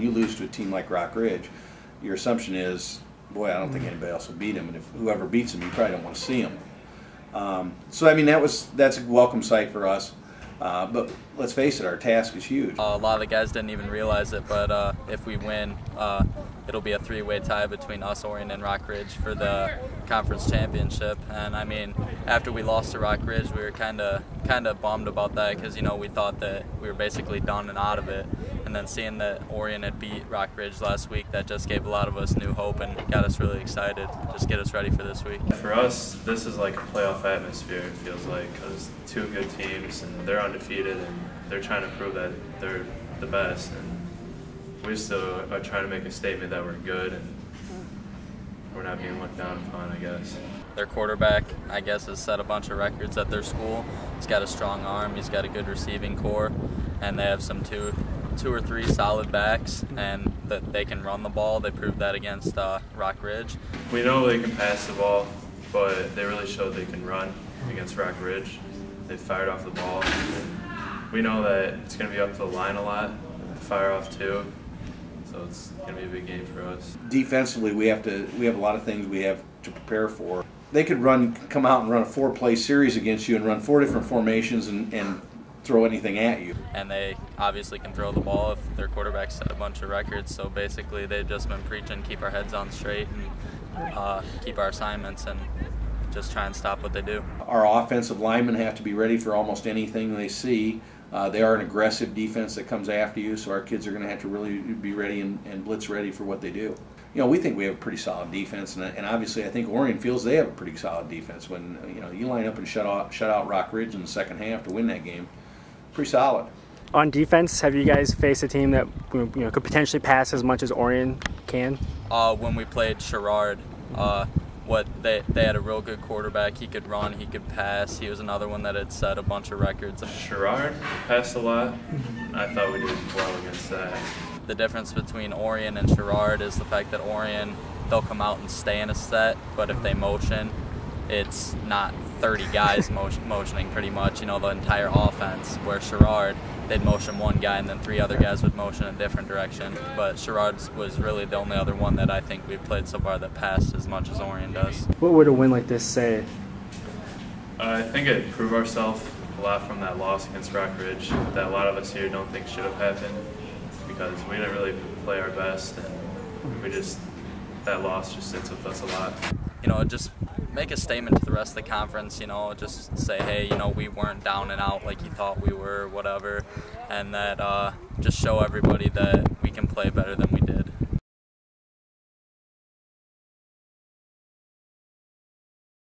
you lose to a team like Rock Ridge, your assumption is, boy, I don't think anybody else will beat them, and if whoever beats them, you probably don't want to see them. So I mean, that's a welcome sight for us. But let's face it, our task is huge. A lot of the guys didn't even realize it, but if we win, it'll be a three-way tie between us, Orion, and Rock Ridge for the conference championship. And I mean, after we lost to Rock Ridge, we were kind of bummed about that because, you know, we thought that we were basically done and out of it. And then seeing that Orion had beat Rock Ridge last week, that just gave a lot of us new hope and got us really excited. Just get us ready for this week. For us, this is like a playoff atmosphere, it feels like, because two good teams and they're undefeated and they're trying to prove that they're the best. And we still are trying to make a statement that we're good and we're not being looked down upon, I guess. Their quarterback, I guess, has set a bunch of records at their school. He's got a strong arm, he's got a good receiving core, and they have some two or three solid backs, and that they can run the ball. They proved that against Rock Ridge. We know they can pass the ball, but they really showed they can run against Rock Ridge. They fired off the ball. We know that it's going to be up to the line a lot to fire off too, so it's going to be a big game for us. Defensively, we have a lot of things we have to prepare for. They could come out and run a 4-play series against you and run 4 different formations and throw anything at you. And they obviously can throw the ball if their quarterback set a bunch of records, so basically they've just been preaching keep our heads on straight and keep our assignments and just try and stop what they do. Our offensive linemen have to be ready for almost anything they see. They are an aggressive defense that comes after you, so our kids are going to have to really be ready and blitz ready for what they do. You know, we think we have a pretty solid defense, and obviously I think Orion feels they have a pretty solid defense. When you line up and shut out Rock Ridge in the second half to win that game, pretty solid. On defense, have you guys faced a team that could potentially pass as much as Orion can? When we played Sherrard, they had a real good quarterback. He could run, he could pass. He was another one that had set a bunch of records. Sherrard passed a lot. I thought we did well against that. The difference between Orion and Sherrard is the fact that Orion, they'll come out and stay in a set, but if they motion, it's not 30 guys motioning pretty much, the entire offense, where Sherrard, they'd motion one guy and then 3 other guys would motion a different direction. But Sherrard was really the only other one that I think we've played so far that passed as much as Orion does. What would a win like this say? I think it proved ourselves a lot from that loss against Rock Ridge that a lot of us here don't think should have happened, because we didn't really play our best, and that loss just sits with us a lot. Just make a statement to the rest of the conference, just say, hey, we weren't down and out like you thought we were, whatever, and that just show everybody that we can play better than we did.